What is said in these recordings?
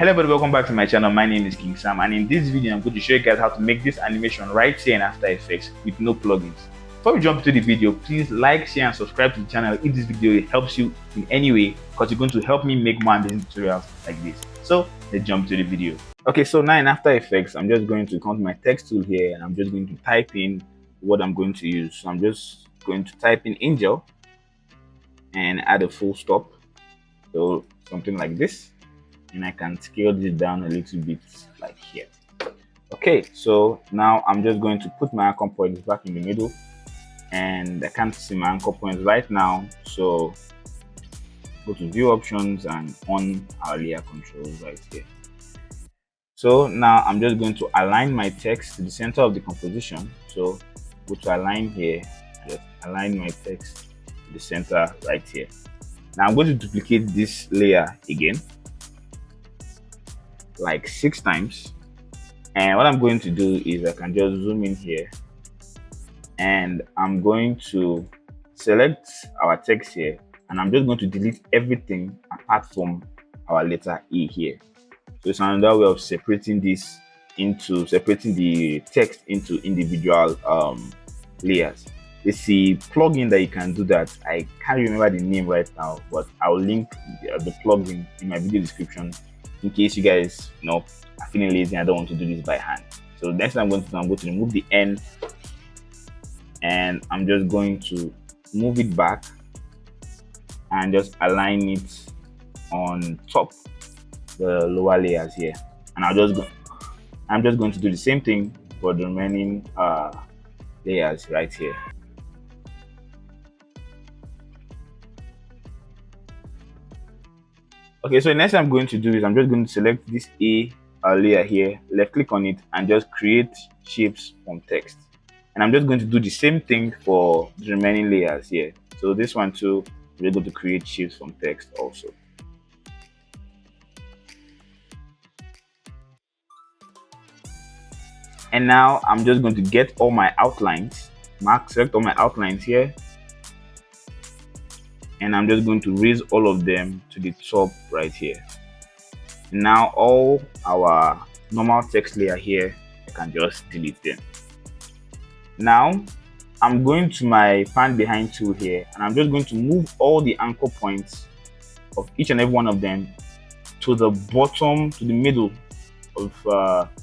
Hello everybody, welcome back to my channel. My name is King Sam, and in this video I'm going to show you guys how to make this animation right here in After Effects with no plugins. Before we jump into the video, please like, share and subscribe to the channel if this video helps you in any way, because you're going to help me make more amazing tutorials like this. So let's jump to the video. Okay, so now in After Effects I'm just going to come to my text tool here, and I'm just going to type in what I'm going to use. So I'm just going to type in Angel and add a full stop, so something like this, and I can scale this down a little bit like here. Okay, so now I'm just going to put my anchor points back in the middle, and I can't see my anchor points right now, so go to view options and on our layer controls right here. So now I'm just going to align my text to the center of the composition. So go to align here, just align my text to the center right here. Now I'm going to duplicate this layer again like 6 times, and what I'm going to do is I can just zoom in here, and I'm going to select our text here, and I'm just going to delete everything apart from our letter E here. So it's another way of separating the text into individual layers. It's a plugin that you can do that. I can't remember the name right now, but I'll link the plugin in my video description in case you guys are feeling lazy and I don't want to do this by hand. So next thing I'm going to remove the N, and I'm just going to move it back and just align it on top the lower layers here. And I'm just going to do the same thing for the remaining layers right here. Okay, so the next thing I'm going to do is I'm just going to select this A layer here, left click on it, and just create shapes from text. And I'm just going to do the same thing for the remaining layers here. So this one too, we're able to create shapes from text also. And now I'm just going to get all my outlines, select all my outlines here, and I'm just going to raise all of them to the top right here. And now all our normal text layer here, I can just delete them. Now I'm going to my pan behind tool here, and I'm just going to move all the anchor points of each and every one of them to the bottom, to the middle of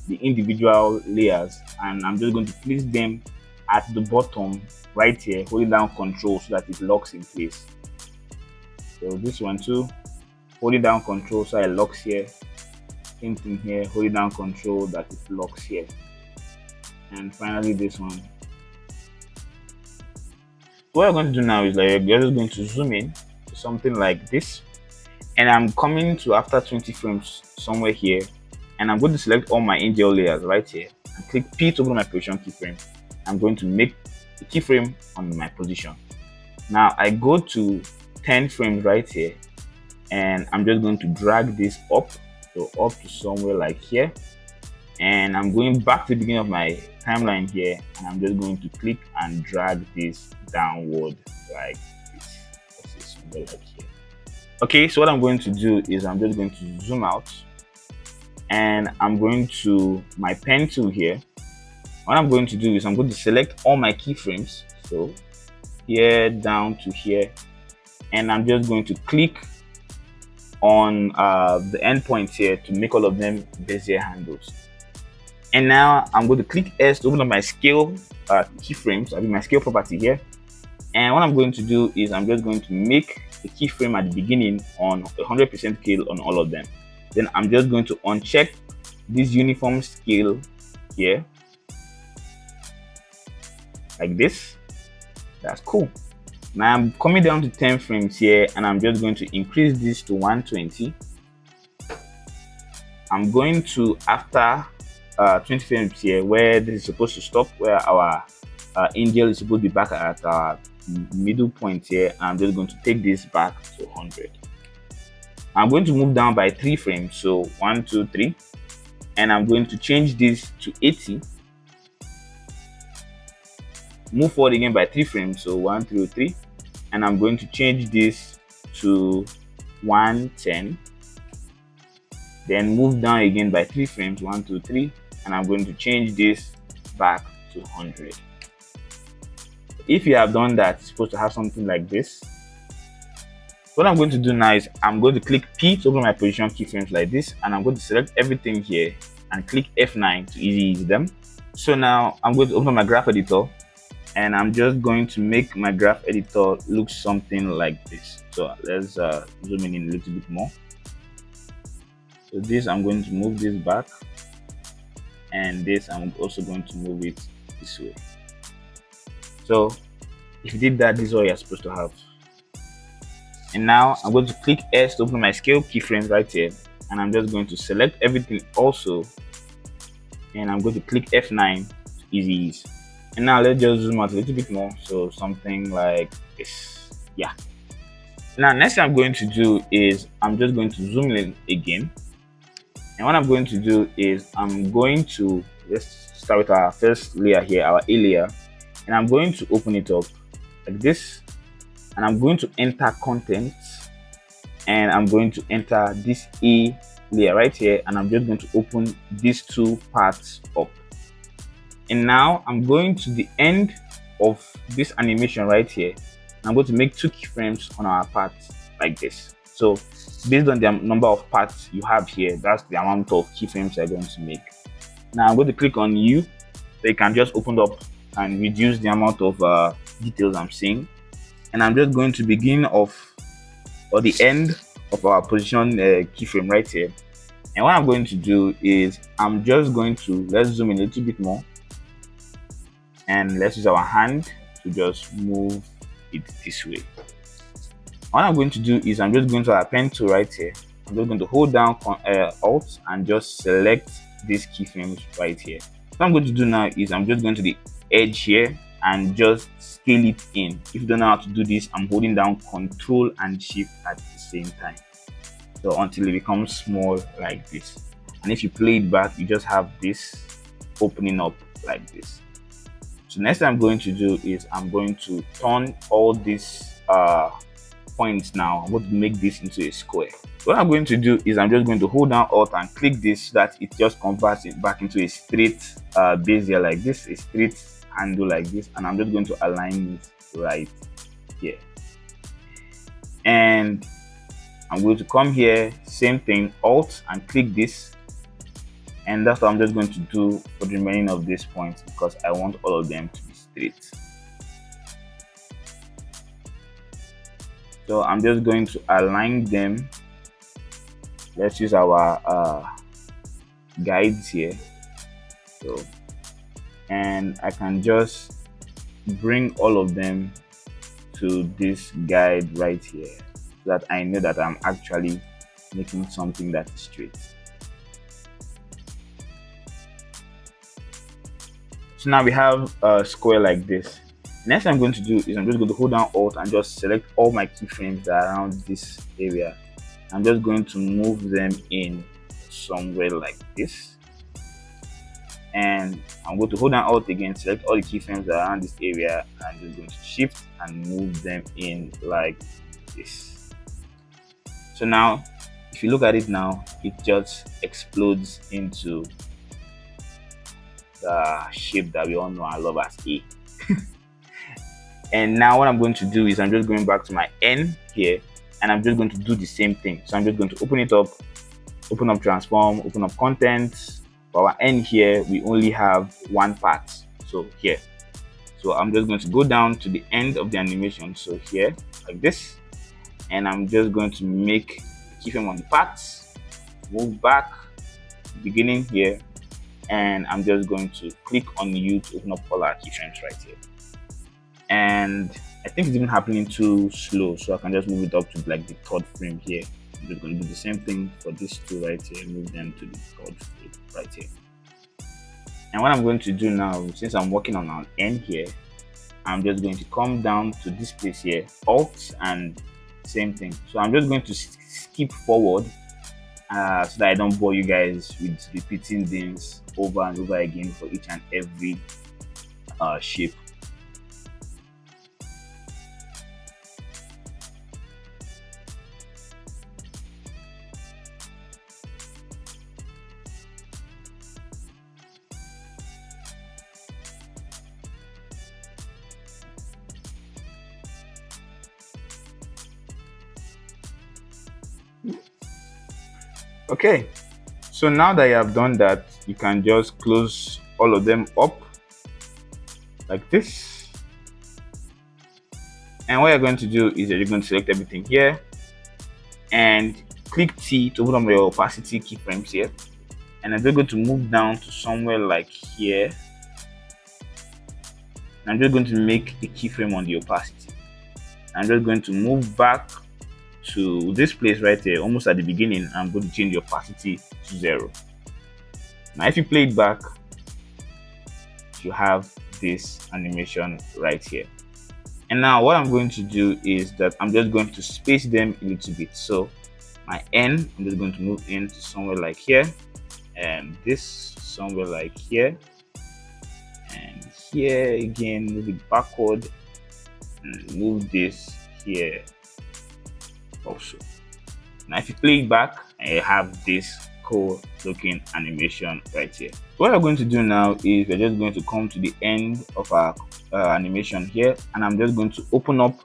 the individual layers, and I'm just going to place them at the bottom right here, holding down Control so that it locks in place. So this one too, holding down Control so it locks here. Same thing here, holding down Control that it locks here. And finally this one. What I'm going to do now is like we're just going to zoom in to something like this, and I'm coming to after 20 frames somewhere here, and I'm going to select all my Angel layers right here and click P to open my position keyframe. I'm going to make a keyframe on my position. Now I go to 10 frames right here, and I'm just going to drag this up, so up to somewhere like here, and I'm going back to the beginning of my timeline here, and I'm just going to click and drag this downward like this. Let's say somewhere like here. Okay, so what I'm going to do is I'm just going to zoom out, and I'm going to my pen tool here. What I'm going to do is I'm going to select all my keyframes, so here down to here, and I'm just going to click on the endpoints here to make all of them bezier handles. And now I'm going to click S to open up my scale keyframes. I mean my scale property here. And what I'm going to do is I'm just going to make a keyframe at the beginning on 100% scale on all of them. Then I'm just going to uncheck this uniform scale here, like this. That's cool. Now I'm coming down to 10 frames here, and I'm just going to increase this to 120. I'm going to, after 20 frames here, where this is supposed to stop, where our Angel is supposed to be back at our middle point here, I'm just going to take this back to 100. I'm going to move down by 3 frames, so 1, 2, 3, and I'm going to change this to 80. Move forward again by 3 frames, so 1, 2, 3, and I'm going to change this to 110. then move down again by 3 frames, 1 2 3, and I'm going to change this back to 100. If you have done that, it's supposed to have something like this. What I'm going to do now is I'm going to click P to open my position keyframes like this, and I'm going to select everything here and click F9 to ease them. So now I'm going to open my graph editor, and I'm just going to make my graph editor look something like this. So let's zoom in a little bit more. So this, I'm going to move this back, and this I'm also going to move it this way. So if you did that, this is what you're supposed to have. And now I'm going to click S to open my scale keyframes right here, and I'm just going to select everything also, and I'm going to click F9 to ease. And now let's just zoom out a little bit more, so something like this. Yeah. Now next thing I'm going to do is I'm just going to zoom in again, and what I'm going to do is I'm going to, let's start with our first layer here, our A layer, and I'm going to open it up like this, and I'm going to enter content, and I'm going to enter this A layer right here, and I'm just going to open these two parts up. And now I'm going to the end of this animation right here. I'm going to make 2 keyframes on our parts like this. So based on the number of parts you have here, that's the amount of keyframes you're going to make. Now I'm going to click on U, so you can just open up and reduce the amount of details I'm seeing. And I'm just going to begin off, or the end of our position keyframe right here. And what I'm going to do is I'm just going to, let's zoom in a little bit more, and let's use our hand to just move it this way. What I'm going to do is I'm just going to our pen tool right here. I'm just going to hold down Alt and just select these keyframes right here. What I'm going to do now is I'm just going to the edge here and just scale it in. If you don't know how to do this, I'm holding down Control and Shift at the same time, so until it becomes small like this. And if you play it back, you just have this opening up like this. So next thing I'm going to do is I'm going to turn all these points now. I'm going to make this into a square. What I'm going to do is I'm just going to hold down Alt and click this so that it just converts it back into a straight base here like this, a straight handle like this, and I'm just going to align it right here. And I'm going to come here, same thing, Alt and click this, and that's what I'm just going to do for the remaining of these points, because I want all of them to be straight. So I'm just going to align them. Let's use our guides here. So, and I can just bring all of them to this guide right here, so that I know that I'm actually making something that is straight. So now we have a square like this. Next thing I'm going to do is I'm just going to hold down Alt and just select all my keyframes that are around this area. I'm just going to move them in somewhere like this, and I'm going to hold down Alt again, select all the keyframes that are around this area, and I'm just going to shift and move them in like this. So now if you look at it now, it just explodes into the shape that we all know and love as A. And now what I'm going to do is I'm just going back to my N here, and I'm just going to do the same thing. So I'm just going to open it up, open up transform, open up content. For our N here, we only have one part, so here. So I'm just going to go down to the end of the animation, so here like this, and I'm just going to make a keyframe on the parts, move back, beginning here, and I'm just going to click on U to open up all our keyframes right here. And I think it's even happening too slow, so I can just move it up to like the 3rd frame here. I'm just going to do the same thing for these two right here, move them to the 3rd frame right here. And what I'm going to do now, since I'm working on an N here, I'm just going to come down to this place here, Alt, and same thing. So I'm just going to skip forward so that I don't bore you guys with repeating things over and over again for each and every shape. Okay, so now that you have done that, you can just close all of them up like this. And what you're going to do is that you're going to select everything here and click T to open up your opacity keyframes here. And I'm just going to move down to somewhere like here. I'm just going to make a keyframe on the opacity. I'm just going to move back to this place right here, almost at the beginning. I'm going to change the opacity to 0. Now, if you play it back, you have this animation right here. And now what I'm going to do is that I'm just going to space them a little bit. So my N, I'm just going to move in to somewhere like here, and this somewhere like here, and here again, move it backward, and move this here also. Now if you play it back, I have this cool looking animation right here. What we're going to do now is we're just going to come to the end of our animation here, and I'm just going to open up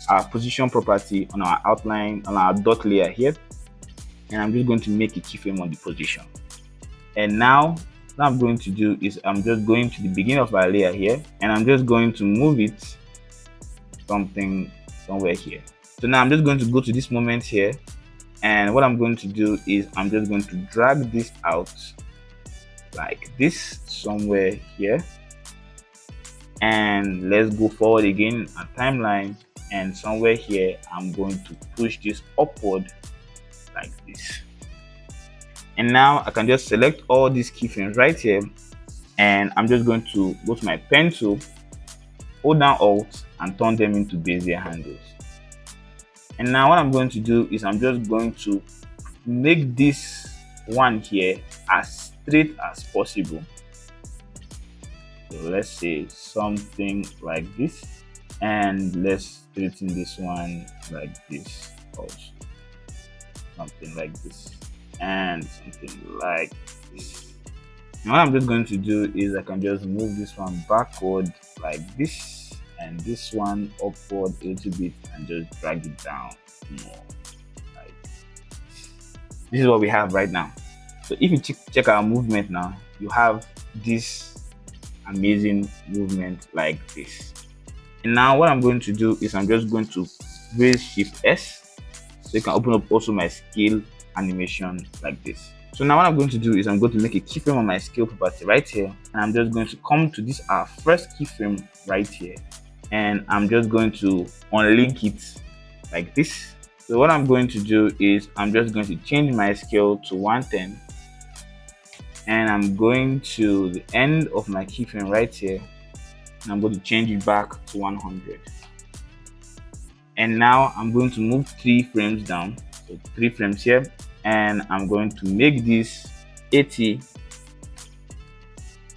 our position property on our outline, on our dot layer here, and I'm just going to make a keyframe on the position. And now what I'm going to do is I'm just going to the beginning of our layer here, and I'm just going to move it somewhere here. So now I'm just going to go to this moment here, and what I'm going to do is I'm just going to drag this out like this somewhere here, and let's go forward again a timeline, and somewhere here I'm going to push this upward like this. And now I can just select all these keyframes right here, and I'm just going to go to my pen tool, hold down Alt, and turn them into Bezier handles. And now what I'm going to do is I'm just going to make this one here as straight as possible. So let's say something like this, and let's straighten this one like this also, something like this, and something like this. And what I'm just going to do is I can just move this one backward like this, and this one upward a little bit, and just drag it down more like this is what we have right now. So if you check our movement now, you have this amazing movement like this. And now what I'm going to do is I'm just going to raise Shift S, so you can open up also my scale animation like this. So now what I'm going to do is I'm going to make a keyframe on my scale property right here, and I'm just going to come to this our first keyframe right here, and I'm just going to unlink it like this. So what I'm going to do is I'm just going to change my scale to 110, and I'm going to the end of my keyframe right here, and I'm going to change it back to 100. And now I'm going to move 3 frames down, so 3 frames here, and I'm going to make this 80,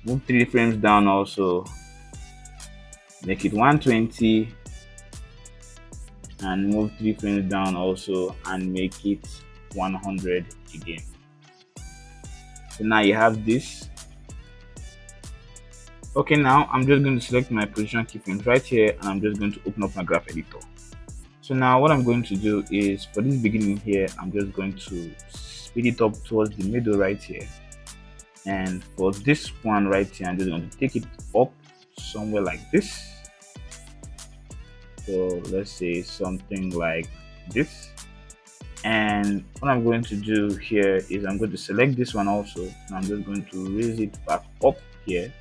move 3 frames down also, make it 120, and move 3 frames down also and make it 100 again. So now you have this. Okay, now I'm just going to select my position keyframes right here, and I'm just going to open up my graph editor. So now what I'm going to do is for this beginning here, I'm just going to speed it up towards the middle right here, and for this one right here, I'm just going to take it up somewhere like this. So let's say something like this. And what I'm going to do here is I'm going to select this one also, and I'm just going to raise it back up here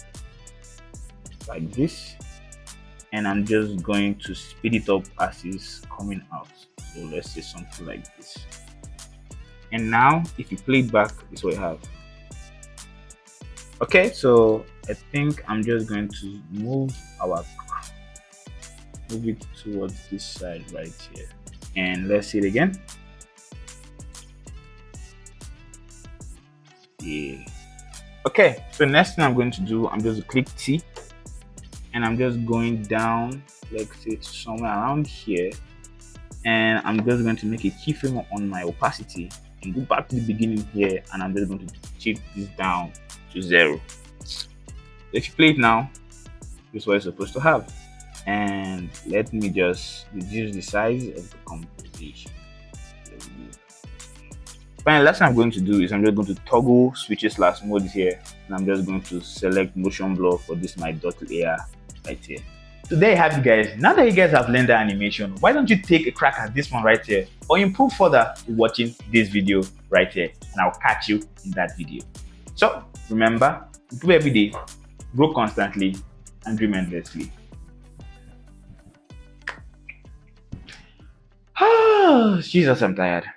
like this, and I'm just going to speed it up as it's coming out. So let's say something like this. And now if you play it back, this is what you have. Okay, so I think I'm just going to move it towards this side right here, and let's see it again. Yeah. Okay, so next thing I'm going to do, I'm just click T, and I'm just going down, let's say somewhere around here, and I'm just going to make a keyframe on my opacity and go back to the beginning here, and I'm just going to shift this down to 0. If you play it now, this is what it's supposed to have. And let me just reduce the size of the composition. Finally, last thing I'm going to do is I'm just going to toggle switches slash modes here, and I'm just going to select motion blur for this my dot layer right here. So there you have it, guys. Now that you guys have learned the animation, why don't you take a crack at this one right here, or improve further watching this video right here, and I'll catch you in that video. So remember, improve every day, grow constantly, and dream endlessly. Jesus, I'm tired.